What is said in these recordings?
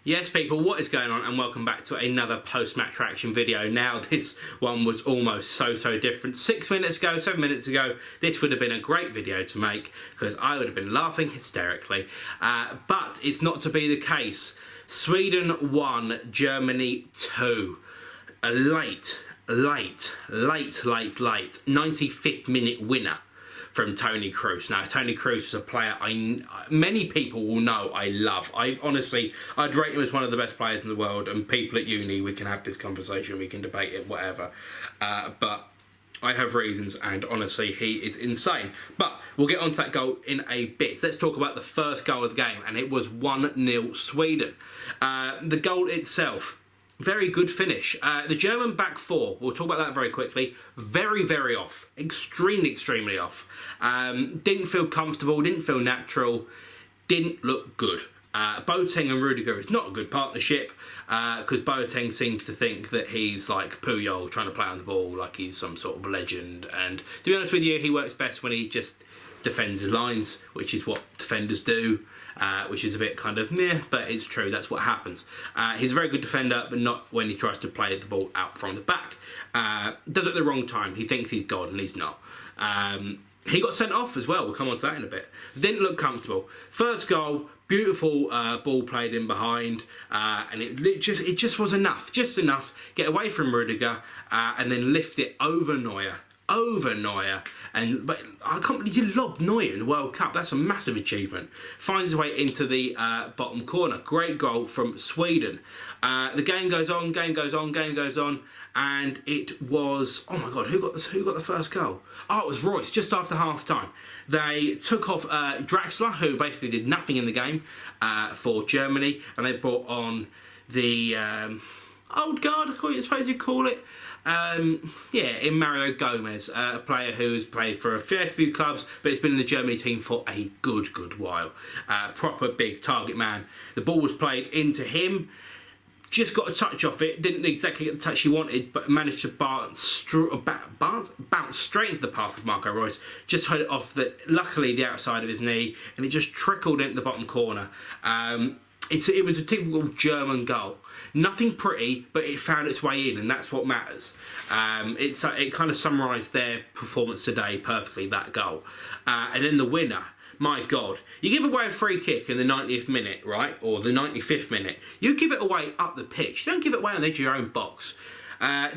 Yes people, what is going on, and welcome back to another post-match reaction video. Now this one was almost so different. 6 minutes ago, 7 minutes ago, this would have been a great video to make because I would have been laughing hysterically. But it's not to be the case. Sweden 1, Germany 2. A late 95th minute winner from Toni Kroos. Now, Toni Kroos is a player many people will know I love. I'd rate him as one of the best players in the world, and people at uni, we can have this conversation, we can debate it, whatever. But I have reasons, and honestly, he is insane. But we'll get onto that goal in a bit. Let's talk about the first goal of the game, and it was 1-0 Sweden. The goal itself, very good finish. The German back four, we'll talk about that very quickly, very off. Extremely off. Didn't feel comfortable, didn't feel natural, didn't look good. Boateng and Rudiger is not a good partnership because Boateng seems to think that he's like Puyol trying to play on the ball like he's some sort of legend. And to be honest with you, he works best when he just defends his lines, which is what defenders do. Which is a bit kind of meh, but it's true, that's what happens. He's a very good defender, but not when he tries to play the ball out from the back. Does it at the wrong time. He thinks he's God and he's not. He got sent off as well, we'll come on to that in a bit. Didn't look comfortable. First goal, beautiful ball played in behind, and it just was enough, just enough. Get away from Rudiger, and then lift it over Neuer. But I can't believe you lobbed Neuer in the World Cup. That's a massive achievement. Finds his way into the bottom corner. Great goal from Sweden. The game goes on, and it was, oh my God, who got the first goal? Oh, it was Royce just after half time. They took off Draxler, who basically did nothing in the game for Germany, and they brought on the old guard, I suppose you'd call it. In Mario Gomez, a player who's played for a fair few clubs, but has been in the Germany team for a good while. Proper big target man. The ball was played into him, just got a touch off it, didn't exactly get the touch he wanted, but managed to bounce straight into the path of Marco Reus, just heard it off luckily the outside of his knee, and it just trickled into the bottom corner. It was a typical German goal. Nothing pretty, but it found its way in, and that's what matters. It kind of summarised their performance today perfectly, that goal. And then the winner, my God. You give away a free kick in the 90th minute, right? Or the 95th minute. You give it away up the pitch. You don't give it away on the edge of your own box.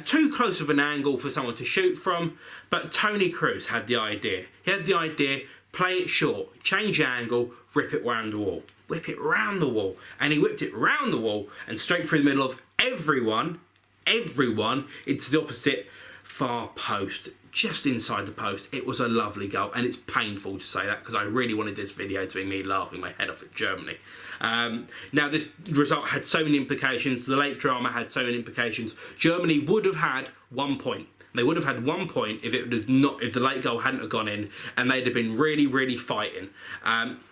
Too close of an angle for someone to shoot from, but Toni Kroos had the idea. He had the idea, play it short, change the angle, rip it round the wall. Whip it round the wall. And he whipped it round the wall and straight through the middle of everyone into the opposite far post, just inside the post. It was a lovely goal, and it's painful to say that because I really wanted this video to be me laughing my head off at Germany. Now this result had so many implications, the late drama had so many implications. Germany would have had 1 point. They would have had 1 point if the late goal hadn't have gone in, and they'd have been really fighting.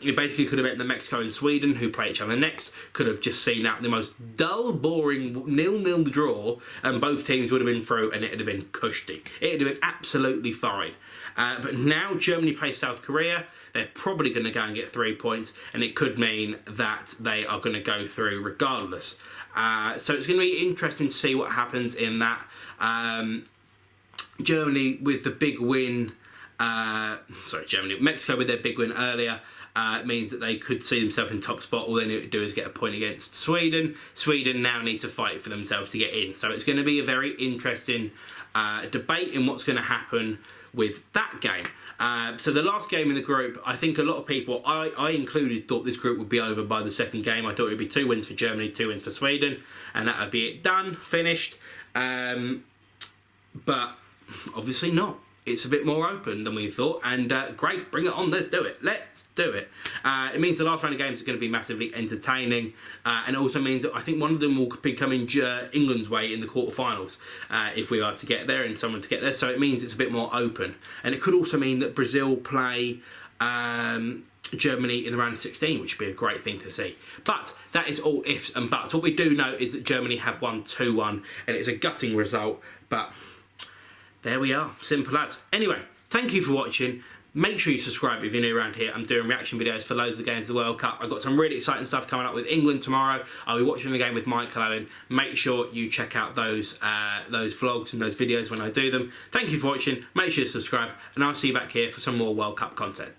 It basically could have meant that Mexico and Sweden, who play each other next, could have just seen out the most dull, boring 0-0 draw, and both teams would have been through, and it would have been cushy. It would have been absolutely fine. But now Germany plays South Korea. They're probably going to go and get 3 points, and it could mean that they are going to go through regardless. So it's going to be interesting to see what happens in that. Germany with the big win, Mexico with their big win earlier, means that they could see themselves in top spot. All they need to do is get a point against Sweden. Sweden now need to fight for themselves to get in. So it's going to be a very interesting debate in what's going to happen with that game. So the last game in the group, I think a lot of people, I included, thought this group would be over by the second game. I thought it would be 2 wins for Germany, 2 wins for Sweden, and that would be it, done, finished. But obviously not. It's a bit more open than we thought, and great, bring it on, let's do it. It means the last round of games are going to be massively entertaining, and it also means that I think one of them will be coming England's way in the quarterfinals, if we are to get there and someone to get there, so it means it's a bit more open. And it could also mean that Brazil play Germany in the round of 16, which would be a great thing to see. But that is all ifs and buts. What we do know is that Germany have won 2-1, and it's a gutting result, but there we are, simple as. Anyway, thank you for watching. Make sure you subscribe if you're new around here. I'm doing reaction videos for loads of the games of the World Cup. I've got some really exciting stuff coming up with England tomorrow. I'll be watching the game with Michael Owen. Make sure you check out those vlogs and those videos when I do them. Thank you for watching. Make sure you subscribe, and I'll see you back here for some more World Cup content.